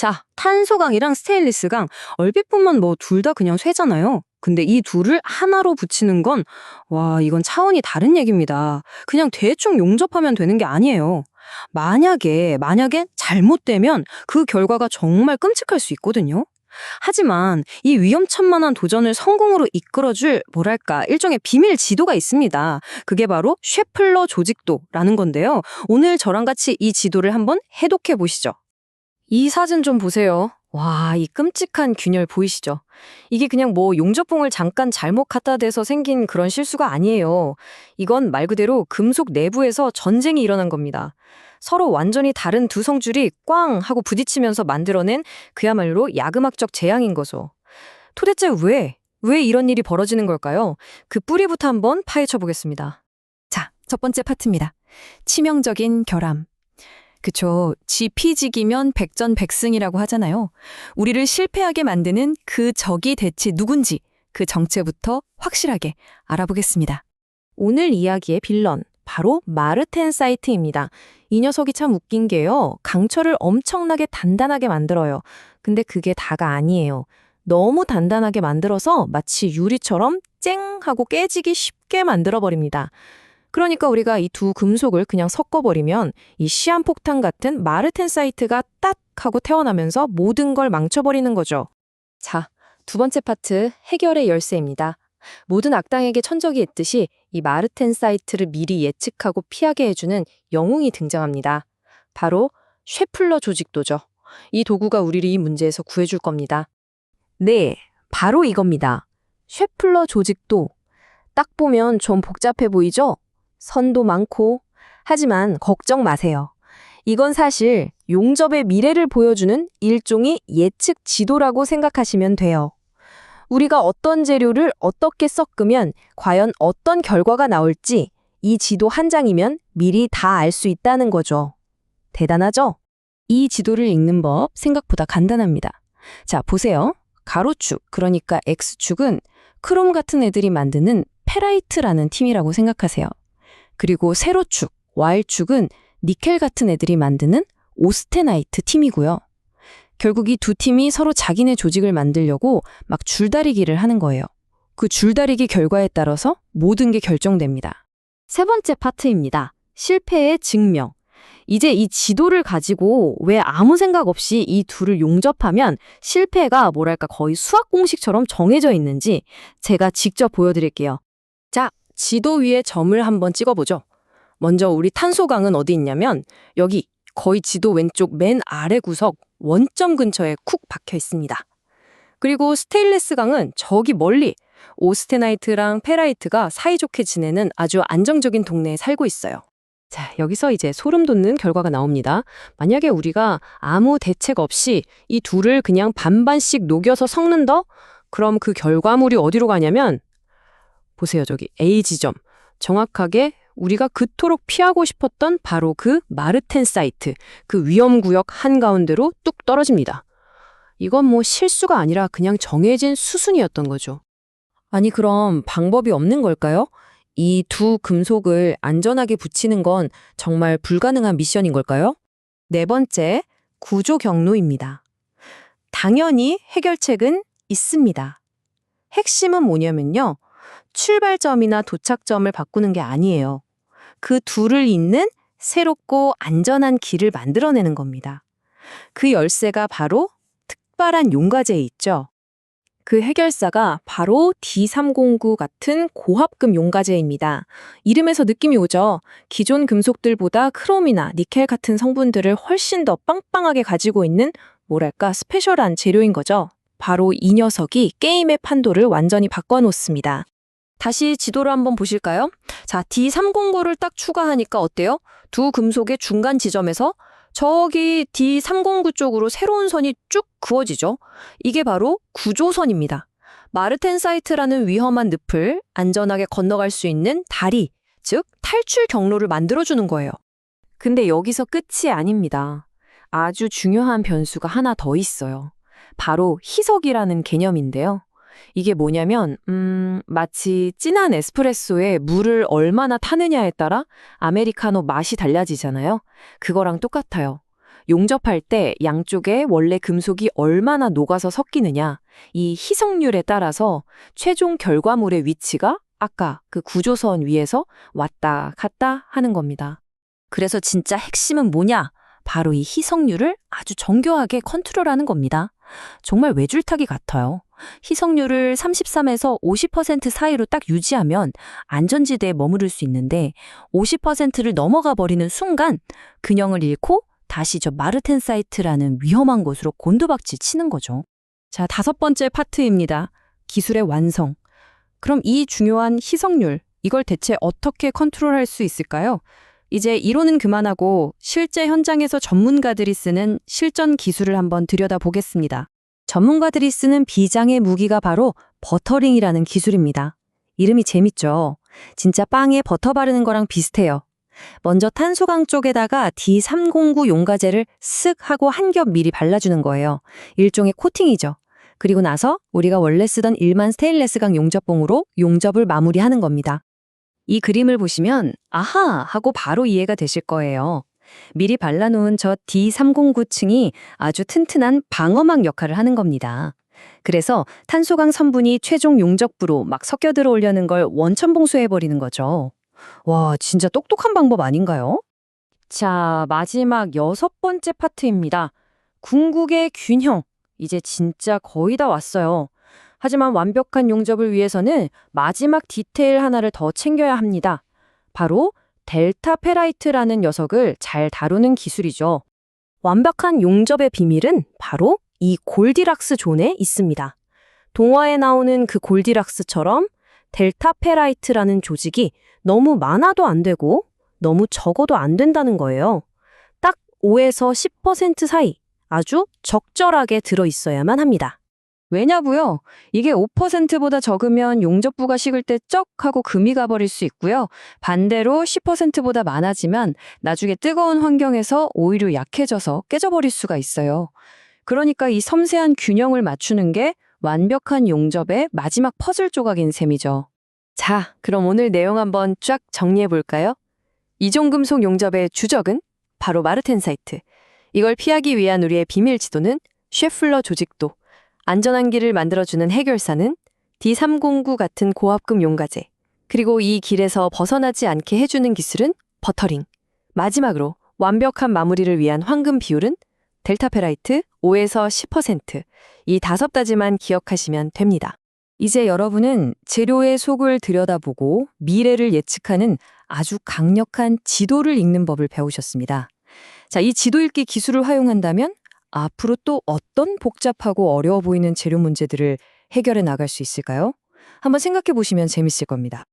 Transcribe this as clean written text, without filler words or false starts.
자, 탄소강이랑 스테인리스강 얼핏 보면 뭐 둘 다 그냥 쇠잖아요. 근데 이 둘을 하나로 붙이는 건, 와, 이건 차원이 다른 얘기입니다. 그냥 대충 용접하면 되는 게 아니에요. 만약에 잘못되면 그 결과가 정말 끔찍할 수 있거든요. 하지만 이 위험천만한 도전을 성공으로 이끌어줄 뭐랄까 일종의 비밀 지도가 있습니다. 그게 바로 셰플러 조직도라는 건데요. 오늘 저랑 같이 이 지도를 한번 해독해 보시죠. 이 사진 좀 보세요. 와, 이 끔찍한 균열 보이시죠? 이게 그냥 뭐 용접봉을 잠깐 잘못 갖다 대서 생긴 그런 실수가 아니에요. 이건 말 그대로 금속 내부에서 전쟁이 일어난 겁니다. 서로 완전히 다른 두 성줄이 꽝 하고 부딪히면서 만들어낸 그야말로 야금학적 재앙인 거죠. 도대체 왜 이런 일이 벌어지는 걸까요? 그 뿌리부터 한번 파헤쳐 보겠습니다. 자, 첫 번째 파트입니다. 치명적인 결함. 그쵸. 지피지기면 백전백승이라고 하잖아요. 우리를 실패하게 만드는 그 적이 대체 누군지 그 정체부터 확실하게 알아보겠습니다. 오늘 이야기의 빌런, 바로 마르텐사이트입니다. 이 녀석이 참 웃긴 게요. 강철을 엄청나게 단단하게 만들어요. 근데 그게 다가 아니에요. 너무 단단하게 만들어서 마치 유리처럼 쨍 하고 깨지기 쉽게 만들어버립니다. 그러니까 우리가 이 두 금속을 그냥 섞어버리면 이 시한폭탄 같은 마르텐사이트가 딱 하고 태어나면서 모든 걸 망쳐버리는 거죠. 자, 두 번째 파트, 해결의 열쇠입니다. 모든 악당에게 천적이 있듯이 이 마르텐사이트를 미리 예측하고 피하게 해주는 영웅이 등장합니다. 바로 셰플러 조직도죠. 이 도구가 우리를 이 문제에서 구해줄 겁니다. 네, 바로 이겁니다. 셰플러 조직도. 딱 보면 좀 복잡해 보이죠? 선도 많고. 하지만 걱정 마세요. 이건 사실 용접의 미래를 보여주는 일종의 예측 지도라고 생각하시면 돼요. 우리가 어떤 재료를 어떻게 섞으면 과연 어떤 결과가 나올지 이 지도 한 장이면 미리 다 알 수 있다는 거죠. 대단하죠? 이 지도를 읽는 법 생각보다 간단합니다. 자, 보세요. 가로축, 그러니까 X축은 크롬 같은 애들이 만드는 페라이트라는 팀이라고 생각하세요. 그리고 세로축, Y축은 니켈 같은 애들이 만드는 오스테나이트 팀이고요. 결국 이 두 팀이 서로 자기네 조직을 만들려고 막 줄다리기를 하는 거예요. 그 줄다리기 결과에 따라서 모든 게 결정됩니다. 세 번째 파트입니다. 실패의 증명. 이제 이 지도를 가지고 왜 아무 생각 없이 이 둘을 용접하면 실패가 뭐랄까 거의 수학 공식처럼 정해져 있는지 제가 직접 보여드릴게요. 자, 지도 위에 점을 한번 찍어보죠. 먼저 우리 탄소강은 어디 있냐면 여기 거의 지도 왼쪽 맨 아래 구석 원점 근처에 쿡 박혀 있습니다. 그리고 스테인리스 강은 저기 멀리 오스테나이트랑 페라이트가 사이좋게 지내는 아주 안정적인 동네에 살고 있어요. 자, 여기서 이제 소름 돋는 결과가 나옵니다. 만약에 우리가 아무 대책 없이 이 둘을 그냥 반반씩 녹여서 섞는다? 그럼 그 결과물이 어디로 가냐면 보세요, 저기 A 지점. 정확하게 우리가 그토록 피하고 싶었던 바로 그 마르텐사이트, 그 위험구역 한가운데로 뚝 떨어집니다. 이건 뭐 실수가 아니라 그냥 정해진 수순이었던 거죠. 아니, 그럼 방법이 없는 걸까요? 이 두 금속을 안전하게 붙이는 건 정말 불가능한 미션인 걸까요? 네 번째, 구조 경로입니다. 당연히 해결책은 있습니다. 핵심은 뭐냐면요. 출발점이나 도착점을 바꾸는 게 아니에요. 그 둘을 잇는 새롭고 안전한 길을 만들어내는 겁니다. 그 열쇠가 바로 특별한 용과제에 있죠. 그 해결사가 바로 D309 같은 고합금 용과제입니다. 이름에서 느낌이 오죠. 기존 금속들보다 크롬이나 니켈 같은 성분들을 훨씬 더 빵빵하게 가지고 있는 뭐랄까 스페셜한 재료인 거죠. 바로 이 녀석이 게임의 판도를 완전히 바꿔놓습니다. 다시 지도를 한번 보실까요? 자, D309를 딱 추가하니까 어때요? 두 금속의 중간 지점에서 저기 D309 쪽으로 새로운 선이 쭉 그어지죠. 이게 바로 구조선입니다. 마르텐사이트라는 위험한 늪을 안전하게 건너갈 수 있는 다리, 즉 탈출 경로를 만들어주는 거예요. 근데 여기서 끝이 아닙니다. 아주 중요한 변수가 하나 더 있어요. 바로 희석이라는 개념인데요. 이게 뭐냐면 마치 진한 에스프레소에 물을 얼마나 타느냐에 따라 아메리카노 맛이 달라지잖아요. 그거랑 똑같아요. 용접할 때 양쪽에 원래 금속이 얼마나 녹아서 섞이느냐, 이 희석률에 따라서 최종 결과물의 위치가 아까 그 구조선 위에서 왔다 갔다 하는 겁니다. 그래서 진짜 핵심은 뭐냐? 바로 이 희석률을 아주 정교하게 컨트롤하는 겁니다. 정말 외줄타기 같아요. 희석률을 33에서 50% 사이로 딱 유지하면 안전지대에 머무를 수 있는데 50%를 넘어가 버리는 순간 균형을 잃고 다시 저 마르텐사이트라는 위험한 곳으로 곤두박질 치는 거죠. 자, 5번째 파트입니다. 기술의 완성. 그럼 이 중요한 희석률, 이걸 대체 어떻게 컨트롤할 수 있을까요? 이제 이론은 그만하고 실제 현장에서 전문가들이 쓰는 실전 기술을 한번 들여다보겠습니다. 전문가들이 쓰는 비장의 무기가 바로 버터링이라는 기술입니다. 이름이 재밌죠? 진짜 빵에 버터 바르는 거랑 비슷해요. 먼저 탄소강 쪽에다가 D309 용가제를 쓱 하고 한 겹 미리 발라주는 거예요. 일종의 코팅이죠. 그리고 나서 우리가 원래 쓰던 일반 스테인레스강 용접봉으로 용접을 마무리하는 겁니다. 이 그림을 보시면 아하 하고 바로 이해가 되실 거예요. 미리 발라놓은 저 D309층이 아주 튼튼한 방어막 역할을 하는 겁니다. 그래서 탄소강 성분이 최종 용접부로 막 섞여 들어오려는 걸 원천봉쇄해버리는 거죠. 와, 진짜 똑똑한 방법 아닌가요? 자, 마지막 6번째 파트입니다. 궁극의 균형. 이제 진짜 거의 다 왔어요. 하지만 완벽한 용접을 위해서는 마지막 디테일 하나를 더 챙겨야 합니다. 바로 델타 페라이트라는 녀석을 잘 다루는 기술이죠. 완벽한 용접의 비밀은 바로 이 골디락스 존에 있습니다. 동화에 나오는 그 골디락스처럼 델타 페라이트라는 조직이 너무 많아도 안 되고 너무 적어도 안 된다는 거예요. 딱 5에서 10% 사이 아주 적절하게 들어있어야만 합니다. 왜냐고요? 이게 5%보다 적으면 용접부가 식을 때 쩍 하고 금이 가버릴 수 있고요. 반대로 10%보다 많아지면 나중에 뜨거운 환경에서 오히려 약해져서 깨져버릴 수가 있어요. 그러니까 이 섬세한 균형을 맞추는 게 완벽한 용접의 마지막 퍼즐 조각인 셈이죠. 자, 그럼 오늘 내용 한번 쫙 정리해 볼까요? 이종금속 용접의 주적은 바로 마르텐사이트. 이걸 피하기 위한 우리의 비밀 지도는 셰플러 조직도. 안전한 길을 만들어주는 해결사는 D309 같은 고합금 용가제. 그리고 이 길에서 벗어나지 않게 해주는 기술은 버터링. 마지막으로 완벽한 마무리를 위한 황금 비율은 델타페라이트 5에서 10%. 이 5가지만 기억하시면 됩니다. 이제 여러분은 재료의 속을 들여다보고 미래를 예측하는 아주 강력한 지도를 읽는 법을 배우셨습니다. 자, 이 지도 읽기 기술을 활용한다면 앞으로 또 어떤 복잡하고 어려워 보이는 재료 문제들을 해결해 나갈 수 있을까요? 한번 생각해 보시면 재밌을 겁니다.